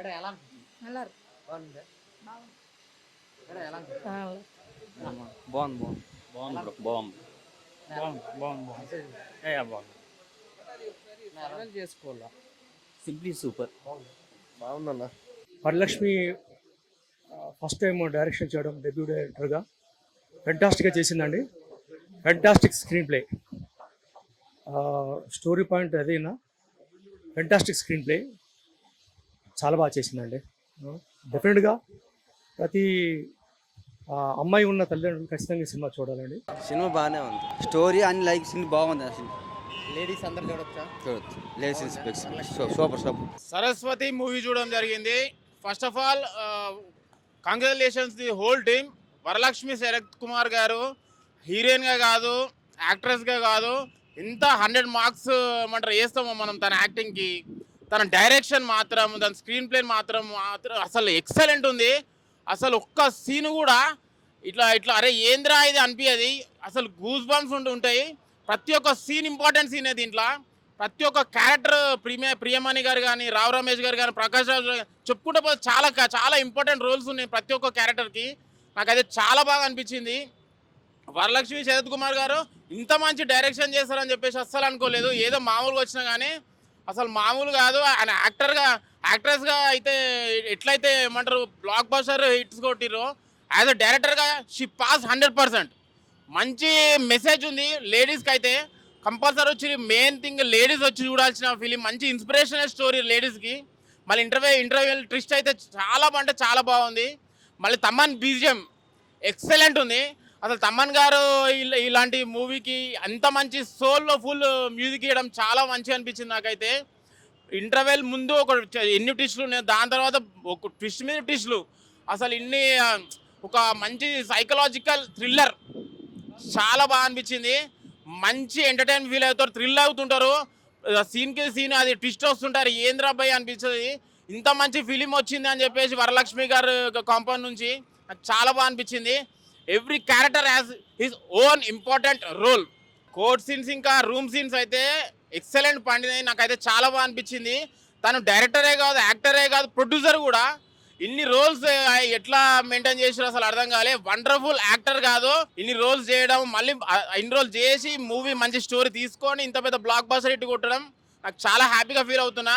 நல்லா இருக்கு. బాగుంది బ్రో బాగుంది చేసుకోవాలా సింప్లీ సూపర్. బాగుందన్న. వరలక్ష్మి ఫస్ట్ టైం డైరెక్షన్ చేయడం డెబ్యూ డైరెక్టర్గా ఫెంటాస్టిక్గా చేసిందండి. Fantastic screen play, story point అదేనా, ఫెంటాస్టిక్ స్క్రీన్ ప్లే చాలా బాగా చేసిందండి. డెఫినెట్గా ప్రతి అమ్మాయి ఉన్న తల్లిదండ్రులు ఖచ్చితంగా ఈ సినిమా చూడాలండి. సినిమా బాగానే ఉంది, స్టోరీ అన్ని లైక్ సినిమా బాగుంది. అసలు లేడీస్ అందరు చూడొచ్చా? చూడొచ్చు, ladies super super. Saraswati movie చూడడం జరిగింది. First of all congratulations the whole team. Varalakshmi Sarath Kumar గారు హీరోయిన్గా కాదు, యాక్ట్రెస్గా కాదు, ఇంత 100 మార్క్స్ ఏమంటారు వేస్తామో మనం తన యాక్టింగ్కి. తన డైరెక్షన్ మాత్రం, తన స్క్రీన్ ప్లే మాత్రం అసలు ఎక్సలెంట్ ఉంది. అసలు ఒక్క సీన్ కూడా ఇట్లా ఇట్లా అరే ఏంద్రా ఇది అనిపించదు. అసలు గూస్ బంప్స్ ఉంటాయి. ప్రతి ఒక్క సీన్ ఇంపార్టెంట్ సీనే దీంట్లో. ప్రతి ఒక్క క్యారెక్టర్ ప్రియమణి గారు కానీ, రావు రమేష్ గారు కానీ, ప్రకాష్ రాజు చెప్పుకుంటే పోతే చాలా చాలా ఇంపార్టెంట్ రోల్స్ ఉన్నాయి ప్రతి ఒక్క క్యారెక్టర్కి. నాకైతే చాలా బాగా అనిపించింది. వరలక్ష్మి శరత్ కుమార్ గారు ఇంత మంచి డైరెక్షన్ చేస్తారని చెప్పేసి అస్సలు అనుకోలేదు. ఏదో మామూలుగా వచ్చినా కానీ అసలు మామూలు కాదు. ఆయన యాక్ట్రెస్గా అయితే ఎట్లయితే ఏమంటారు బ్లాక్ బస్టర్ హిట్స్ కొట్టిరో, యాజ్ అ డైరెక్టర్గా షీ పాస్ 100%. మంచి మెసేజ్ ఉంది లేడీస్కి అయితే. కంపల్సరీ వచ్చి మెయిన్ థింగ్ లేడీస్ వచ్చి చూడాల్సిన ఫిలిం. మంచి ఇన్స్పిరేషనల్ స్టోరీ లేడీస్కి. మళ్ళీ ఇంటర్వ్యూ ట్విస్ట్ అయితే చాలా అంటే చాలా బాగుంది. మళ్ళీ తమ్మన్ బీజిఎం ఎక్సలెంట్ ఉంది. అసలు తమ్మన్ గారు ఇలాంటి మూవీకి అంత మంచి సోల్లో ఫుల్ మ్యూజిక్ ఇవ్వడం చాలా మంచిగా అనిపించింది నాకైతే. ఇంటర్వెల్ ముందు ఎన్ని ట్విస్టులు ఉన్నాయి, దాని తర్వాత ఒక ట్విస్ట్ మీద ట్విస్టులు. అసలు ఇన్ని ఒక మంచి సైకలాజికల్ థ్రిల్లర్ చాలా బాగా అనిపించింది. మంచి ఎంటర్టైన్ ఫీల్ అవుతారు, థ్రిల్ అవుతుంటారు. సీన్కి సీన్ అది ట్విస్ట్ వస్తుంటారు, ఏంద్రా భయ్ అనిపించింది. ఇంత మంచి ఫిలిం వచ్చింది అని చెప్పేసి వరలక్ష్మి గారు కాంపౌండ్ నుంచి నాకు చాలా బాగా అనిపించింది. Every character has his own important role. Court scenes ఇంకా రూమ్ సీన్స్ అయితే ఎక్సలెంట్ పండినాయి. నాకైతే చాలా బాగా అనిపించింది. తను డైరెక్టరే కాదు, యాక్టరే కాదు, ప్రొడ్యూసర్ కూడా. ఇన్ని రోల్స్ ఎట్లా మెయింటైన్ చేసారో అసలు అర్థం కాలే. వండర్ఫుల్ యాక్టర్ కాదు, ఇన్ని రోల్స్ చేయడం, మళ్ళీ ఇన్ని రోల్స్ చేసి మూవీ మంచి స్టోరీ తీసుకొని ఇంత పెద్ద బ్లాక్ బస్టర్ హిట్ కొట్టడం నాకు చాలా హ్యాపీగా ఫీల్ అవుతున్నా.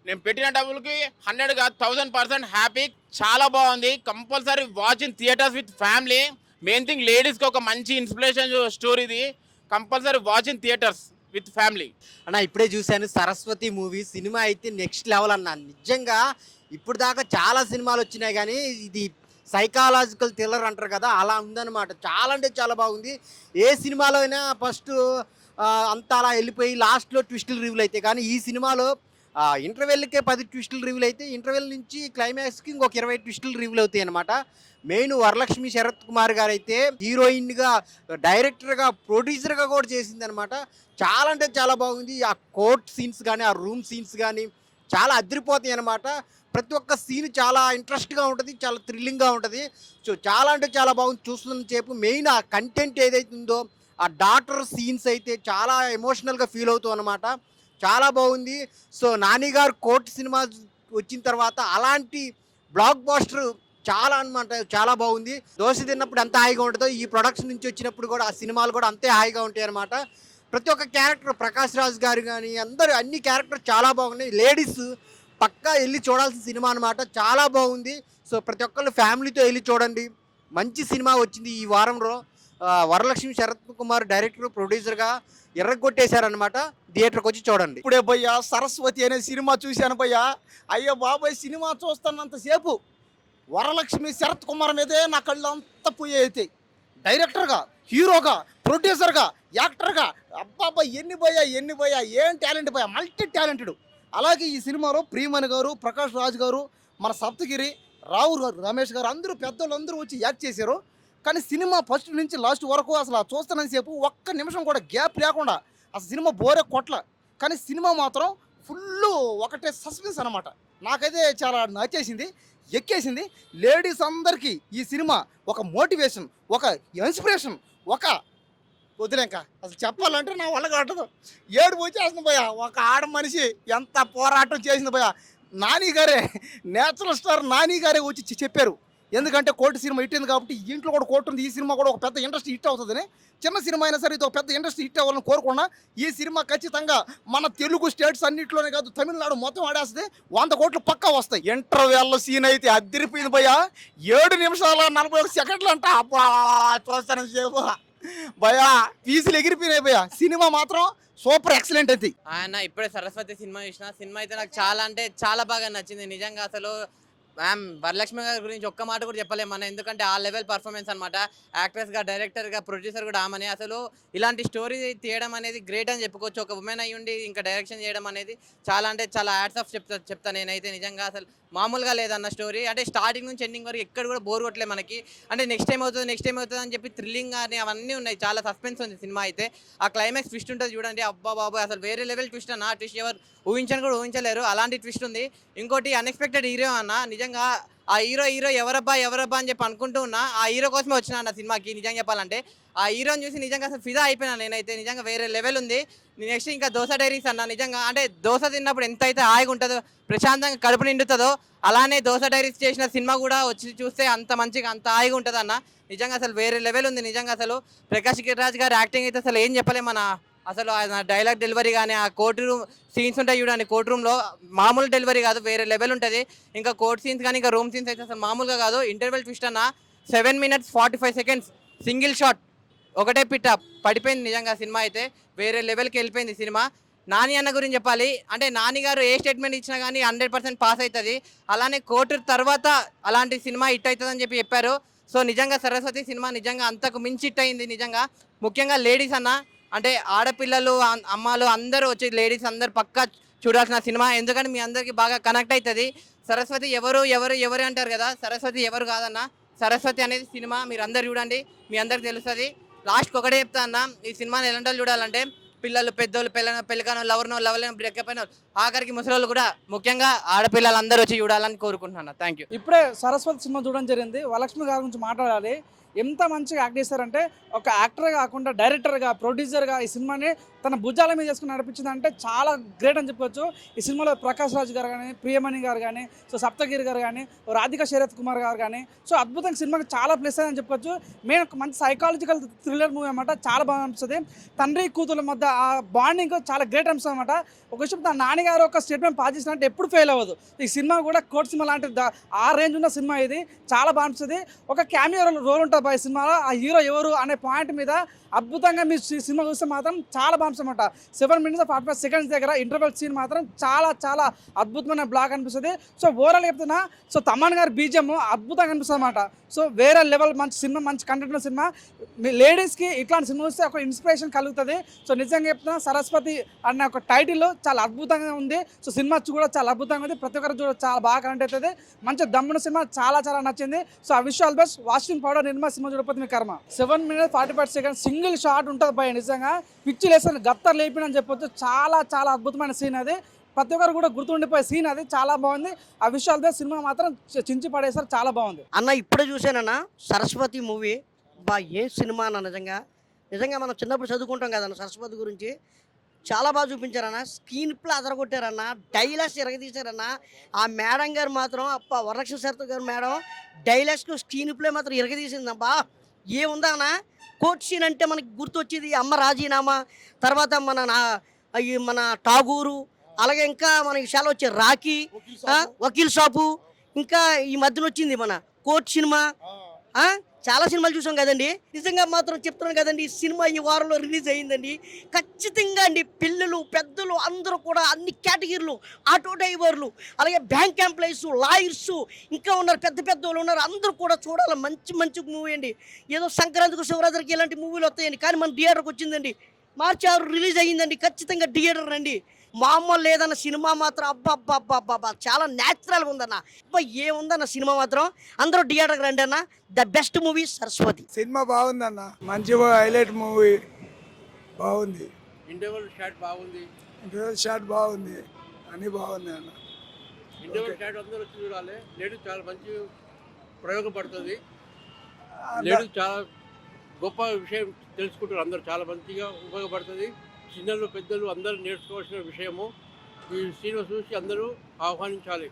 నేను పెట్టిన డబ్బులకి 100 కాదు 1000% హ్యాపీ. చాలా బాగుంది. Compulsory watch in theatres with family. Main thing లేడీస్కి ఒక మంచి ఇన్స్పిరేషన్ స్టోరీది. Compulsory watch in theatres with family. అన్న ఇప్పుడే చూశాను సరస్వతి మూవీ. సినిమా అయితే నెక్స్ట్ లెవెల్ అన్న. నిజంగా ఇప్పుడు దాకా చాలా సినిమాలు వచ్చినాయి కానీ ఇది సైకాలజికల్ థ్రిల్లర్ అంటారు కదా, అలా ఉందన్నమాట. చాలా అంటే చాలా బాగుంది. ఏ సినిమాలో అయినా ఫస్ట్ అంతా అలా వెళ్ళిపోయి లాస్ట్లో ట్విస్టులు రివ్యూలు అయితే, కానీ ఈ సినిమాలో ఇంటర్వెల్కే 10 ట్విస్టులు రివ్యూలు అయితే, ఇంటర్వెల్ నుంచి క్లైమాక్స్కి ఇంకొక 20 ట్విస్టులు రివ్యూలు అవుతాయి అనమాట. మెయిన్ వరలక్ష్మి శరత్ కుమార్ గారు అయితే హీరోయిన్గా, డైరెక్టర్గా, ప్రొడ్యూసర్గా కూడా చేసింది అనమాట. చాలా అంటే చాలా బాగుంది. ఆ కోర్ట్ సీన్స్ కానీ, ఆ రూమ్ సీన్స్ కానీ చాలా అదిరిపోతాయి అనమాట. ప్రతి ఒక్క సీన్ చాలా ఇంట్రెస్ట్గా ఉంటుంది, చాలా థ్రిల్లింగ్గా ఉంటుంది. సో చాలా అంటే చాలా బాగుంది చూస్తున్న సేపు. మెయిన్ ఆ కంటెంట్ ఏదైతే ఉందో, ఆ డాటర్ సీన్స్ అయితే చాలా ఎమోషనల్గా ఫీల్ అవుతాం అనమాట. చాలా బాగుంది. సో నాని గారు కోర్ట్ సినిమా వచ్చిన తర్వాత అలాంటి బ్లాక్ బాస్టర్ చాలా అనమాట, చాలా బాగుంది. దోశ తిన్నప్పుడు ఎంత హాయిగా ఉంటుందో ఈ ప్రొడక్షన్ నుంచి వచ్చినప్పుడు కూడా ఆ సినిమాలు కూడా అంతే హాయిగా ఉంటాయి అనమాట. ప్రతి ఒక్క క్యారెక్టర్, ప్రకాష్ రాజ్ గారు కానీ అందరూ, అన్ని క్యారెక్టర్ చాలా బాగున్నాయి. లేడీస్ పక్కా వెళ్ళి చూడాల్సిన సినిమా అనమాట. చాలా బాగుంది. సో ప్రతి ఒక్కళ్ళు ఫ్యామిలీతో వెళ్ళి చూడండి. మంచి సినిమా వచ్చింది ఈ వారంలో. వరలక్ష్మి శరత్ కుమార్ డైరెక్టర్, ప్రొడ్యూసర్గా ఎర్రగొట్టేశారనమాట. థియేటర్కి వచ్చి చూడండి. ఇప్పుడే భయ్యా సరస్వతి అనే సినిమా చూశాను భయ్యా. అయ్యో బాబాయ్, సినిమా చూస్తున్నంతసేపు వరలక్ష్మి శరత్ కుమార్ మీదే నా కళ్ళు అంతా పోయేది. డైరెక్టర్గా, హీరోగా, ప్రొడ్యూసర్గా, యాక్టర్గా అబ్బాబ్బా ఎన్ని భయ్యా ఏం టాలెంట్ భయ్యా, మల్టీ టాలెంటెడ్. అలాగే ఈ సినిమాలో ప్రియమణి గారు, ప్రకాష్ రాజ్ గారు, మన సప్తగిరి, రావు రమేష్ గారు అందరూ పెద్దోళ్ళు అందరూ వచ్చి యాక్ట్ చేశారు. కానీ సినిమా ఫస్ట్ నుంచి లాస్ట్ వరకు అసలు చూస్తున్నంతసేపు ఒక్క నిమిషం కూడా గ్యాప్ లేకుండా అసలు సినిమా బోరే కొట్ల. కానీ సినిమా మాత్రం ఫుల్ ఒకటే సస్పెన్స్ అనమాట. నాకైతే చాలా నచ్చేసింది, ఎక్కేసింది. లేడీస్ అందరికీ ఈ సినిమా ఒక మోటివేషన్, ఒక ఇన్స్పిరేషన్, ఒక వదిలేక అసలు చెప్పాలంటే నా వల్ల కట్టదు. ఏడుపు వచ్చేస్తుంది భయ్యా. ఒక ఆడ మనిషి ఎంత పోరాటం చేసింది భయ్యా. నాని గారే, నేచురల్ స్టార్ నాని గారే వచ్చి చెప్పారు. ఎందుకంటే కోర్టు సినిమా హిట్ అయింది కాబట్టి ఇంట్లో కూడా కోర్టు ఉంది, ఈ సినిమా కూడా ఒక పెద్ద ఇండస్ట్రీ హిట్ అవుతుందని. చిన్న సినిమా అయినా సరే ఇది ఒక పెద్ద ఇండస్ట్రీ హిట్ అవ్వాలని కోరుకున్నా. ఈ సినిమా ఖచ్చితంగా మన తెలుగు స్టేట్స్ అన్నింటిలోనే కాదు, తమిళనాడు మొత్తం ఆడేస్తే 100 కోట్లు పక్కా వస్తాయి. ఇంటర్వెల్ సీన్ అయితే అద్దరిపోయింది భయ్యా. 7 నిమిషాల 41 సెకండ్లు అంట. అబ్బా చూస్తాను సేపు భయ్యా, పీసులు ఎగిరిపోయినాయి భయ్యా. సినిమా మాత్రం సూపర్ ఎక్సలెంట్ అయితే. ఆయన ఇప్పుడే సరస్వతి సినిమా చూసిన. సినిమా అయితే నాకు చాలా అంటే చాలా బాగా నచ్చింది నిజంగా. అసలు మ్యామ్ వరలక్ష్మి గారి గురించి ఒక్క మాట కూడా చెప్పలేము మనం, ఎందుకంటే ఆ లెవెల్ పర్ఫార్మెన్స్ అనమాట. యాక్ట్రెస్గా, డైరెక్టర్గా, ప్రొడ్యూసర్ కూడా ఆమెనే. అసలు ఇలాంటి స్టోరీ తీయడం అనేది గ్రేట్ అని చెప్పుకోవచ్చు. ఒక ఉమెన్ అయ్యి ఉండి ఇంకా డైరెక్షన్ చేయడం అనేది చాలా అంటే చాలా హ్యాట్స్ ఆఫ్ చెప్తా నేనైతే. నిజంగా అసలు మామూలుగా లేదన్న స్టోరీ. అంటే స్టార్టింగ్ నుంచి ఎండింగ్ వరకు ఎక్కడ కూడా బోర్ కొట్టలేదు మనకి. అంటే నెక్స్ట్ టైం అవుతుంది అని చెప్పి థ్రిల్లింగ్ అని అవన్నీ ఉన్నాయి. చాలా సస్పెన్స్ ఉంది సినిమా అయితే. ఆ క్లైమాక్స్ ట్విస్ట్ ఉంటుంది చూడండి, అబ్బా బాబు అసలు వేరే లెవెల్ ట్విస్ట్ అన్న. ట్విస్ట్ ఎవరు ఊహించని కూడా ఊహించలేరు, అలాంటి ట్విస్ట్ ఉంది. ఇంకోటి అన్ఎక్స్పెక్టెడ్ హీరో అన్న. నిజంగా ఆ హీరో ఎవరబ్బా అని చెప్పి అనుకుంటూ ఉన్నా. ఆ హీరో కోసమే వచ్చిన అన్న సినిమాకి నిజంగా చెప్పాలంటే. ఆ హీరోని చూసి నిజంగా అసలు ఫిదా అయిపోయినా నేనైతే. నిజంగా వేరే లెవెల్ ఉంది. నెక్స్ట్ ఇంకా దోశ డైరీస్ అన్న. నిజంగా అంటే దోశ తిన్నప్పుడు ఎంత అయితే హాయిగా ఉంటుందో, ప్రశాంతంగా కడుపు నిండుతుందో, అలానే దోశ డైరీస్ చేసిన సినిమా కూడా వచ్చి చూస్తే అంత మంచిగా అంత హాయిగా ఉంటుంది అన్న. నిజంగా అసలు వేరే లెవెల్ ఉంది. నిజంగా అసలు ప్రకాష్ రాజ్ గారి యాక్టింగ్ అయితే అసలు ఏం చెప్పలేమన్నా. అసలు ఆయన డైలాగ్ డెలివరీ కానీ, ఆ కోర్టు రూమ్ సీన్స్ ఉంటాయి చూడండి, కోర్టు రూమ్లో మామూలు డెలివరీ కాదు, వేరే లెవెల్ ఉంటుంది. ఇంకా కోర్ట్ సీన్స్ కానీ ఇంకా రూమ్ సీన్స్ అయితే అసలు మామూలుగా కాదు. ఇంటర్వెల్ ట్విస్ట్ అన్న 7 minutes 45 seconds సింగిల్ షాట్, ఒకటే పిట్ట పడిపోయింది. నిజంగా సినిమా అయితే వేరే లెవెల్కి వెళ్ళిపోయింది సినిమా. నాని అన్న గురించి చెప్పాలి అంటే, నాని గారు ఏ స్టేట్మెంట్ ఇచ్చినా కానీ 100% పాస్ అవుతుంది. అలానే కోర్టు తర్వాత అలాంటి సినిమా హిట్ అవుతుందని చెప్పారు. సో నిజంగా సరస్వతి సినిమా నిజంగా అంతకు మించి హిట్ అయింది. నిజంగా ముఖ్యంగా లేడీస్ అన్న, అంటే ఆడపిల్లలు, అమ్మాలు అందరూ వచ్చి లేడీస్ అందరు పక్కా చూడాల్సిన సినిమా. ఎందుకంటే మీ అందరికీ బాగా కనెక్ట్ అవుతుంది. సరస్వతి ఎవరు అంటారు కదా, సరస్వతి ఎవరు కాదన్న. సరస్వతి అనేది సినిమా మీరు అందరు చూడండి, మీ అందరికి తెలుస్తుంది. లాస్ట్కి ఒకటే చెప్తా అన్న, ఈ సినిమాని ఎలాంటి వాళ్ళు చూడాలంటే పిల్లలు, పెద్దోళ్ళు, పెళ్ళికానో, లవర్లేనో, బ్రేకప్ అయిన ఆఖరికి ముసలోళ్ళు కూడా, ముఖ్యంగా ఆడపిల్లలు అందరూ వచ్చి చూడాలని కోరుకుంటున్నాను. Thank you. ఇప్పుడే సరస్వతి సినిమా చూడడం జరిగింది. వరలక్ష్మి గారి గురించి మాట్లాడాలి. ఎంత మంచిగా యాక్ట్ చేస్తారంటే, ఒక యాక్టర్ కాకుండా డైరెక్టర్గా, ప్రొడ్యూసర్గా ఈ సినిమాని తన భుజాల మీద చేసుకుని నడిపించింది అంటే చాలా గ్రేట్ అని చెప్పుకోవచ్చు. ఈ సినిమాలో ప్రకాష్ రాజ్ గారు కానీ, ప్రియమణి గారు కానీ, సో సప్తగిరి గారు కానీ, రాధికా శరత్ కుమార్ గారు కానీ, సో అద్భుతంగా సినిమాకి చాలా ప్లస్ అని చెప్పుకోవచ్చు. మెయిన్ ఒక మంచి సైకాలజికల్ థ్రిల్లర్ మూవీ అనమాట. చాలా బాగా అనిపిస్తుంది. తండ్రి కూతుల మధ్య ఆ బాండింగ్ చాలా గ్రేట్ అనిపిస్తుంది అనమాట. ఒక విషయం, తన నాన్నగారు ఒక స్టేట్మెంట్ పాస్ చేసినట్టు ఎప్పుడు ఫెయిల్ అవ్వదు. ఈ సినిమా కూడా కోర్ట్ సినిమా లాంటి ఆ రేంజ్ ఉన్న సినిమా ఇది. చాలా బాగా అనిపిస్తుంది. ఒక క్యామియో రోల్ ఉంటుంది ఈ సినిమాలో. ఆ హీరో ఎవరు అనే పాయింట్ మీద అద్భుతంగా మీరు సినిమా చూస్తే మాత్రం చాలా బాగుంటుందన్నమాట. 7 minutes 45 seconds దగ్గర ఇంటర్వెల్ సీన్ మాత్రం చాలా చాలా అద్భుతమైన బ్లాక్ అనిపిస్తుంది. సో ఓవరాల్ చెప్తున్నా, సో తమన్ గారి బీజిఎం అద్భుతంగా అనిపిస్తుంది అనమాట. సో వేరే లెవెల్ మంచి సినిమా, మంచి కంటెంట్ ఉన్న సినిమా. మీ లేడీస్కి ఇట్లాంటి సినిమా చూస్తే ఒక ఇన్స్పిరేషన్ కలుగుతుంది. సో నిజంగా చెప్తున్నా, సరస్వతి అన్న ఒక టైటిల్ చాలా అద్భుతంగా ఉంది. సో సినిమా కూడా చాలా అద్భుతంగా ఉంది. ప్రతి ఒక్కరు చూడ చాలా బాగా కనెక్ట్ అవుతుంది. మంచి దమ్మున సినిమా, చాలా చాలా నచ్చింది. సో ఆ విషయాలు బెస్ట్. వాషింగ్ పౌడర్ నిర్మా సినిమా చూడకపోతే మీ కర్మ. 7 minutes 45 seconds సింగిల్ షాట్ ఉంటుంది భయ. నిజంగా పిచ్చి లేసిన గత్తర్ లేపినని చెప్పొచ్చు. చాలా చాలా అద్భుతమైన సీన్ అది. ప్రతి ఒక్కరు కూడా గుర్తుండిపోయే సీన్ అది. చాలా బాగుంది. ఆ విషయాలతో సినిమా మాత్రం చించి పడేసారు. చాలా బాగుంది అన్న. ఇప్పుడే చూసానన్న సరస్వతి మూవీ. ఏ సినిమా అన్న. నిజంగా మనం చిన్నప్పుడు చదువుకుంటాం కదన్న సరస్వతి గురించి. చాలా బాగా చూపించారన్న. స్క్రీన్ ప్లే అదరగొట్టారన్న. డైలాగ్స్ ఇరగదీశారన్న. ఆ మేడం గారు మాత్రం, వరలక్ష్మి శరత్ గారు మేడం డైలాగ్స్కు స్క్రీన్ ప్లే మాత్రం ఇరగదీసిందబ్బా. ఏముందా అన్న, కోర్ట్ సీన్ అంటే మనకి గుర్తొచ్చేది అమ్మ రాజీనామా, తర్వాత మన ఠాగూరు, అలాగే ఇంకా మన విషయాలు వచ్చే రాఖీ, వకీల్ షాపు, ఇంకా ఈ మధ్యన వచ్చింది మన కోర్ట్ సినిమా. చాలా సినిమాలు చూసాం కదండి. నిజంగా మాత్రం చెప్తున్నాను కదండి, ఈ సినిమా ఈ వారంలో రిలీజ్ అయ్యిందండి. ఖచ్చితంగా అండి, పిల్లలు, పెద్దలు అందరూ కూడా అన్ని కేటగిరీలు, ఆటో డ్రైవర్లు, అలాగే బ్యాంక్ ఎంప్లాయీస్, లాయర్స్, ఇంకా ఉన్నారు, పెద్ద పెద్ద వాళ్ళు ఉన్నారు, అందరూ కూడా చూడాలి. మంచి మంచి మూవీ అండి. ఏదో సంక్రాంతికి, శివరాత్రికి ఇలాంటి మూవీలు వస్తాయండి, కానీ మన థియేటర్కి వచ్చిందండి. March 6 రిలీజ్ అయ్యిందండి. ఖచ్చితంగా థియేటర్ రండి. మామూలు లేదన్న సినిమా మాత్రం. అబ్బా చాలా న్యాచురల్గా ఉందన్న. అబ్బా ఏముందన్న సినిమా మాత్రం. అందరూ థియేటర్కి రండి అన్న. The best movie Saraswati. Cinema బాగుందన్న. మంచి హైలైట్ మూవీ బాగుంది. ఇంటర్వెల్ షాట్ బాగుంది. అన్నీ బాగుంది అన్న. ఇంటర్వెల్ షాట్ అందరూ వచ్చి చూడాలి. లేడీస్ చాలా మంచి ప్రయోగపడుతుంది. లేడీస్ చాలా గొప్ప విషయం తెలుసుకుంటారు. అందరూ చాలా మంచిగా ఉపయోగపడుతుంది. చిన్నలు, పెద్దలు అందరూ నేర్చుకోవాల్సిన విషయము. ఈ సినిమా చూసి అందరూ ఆహ్వానించాలి.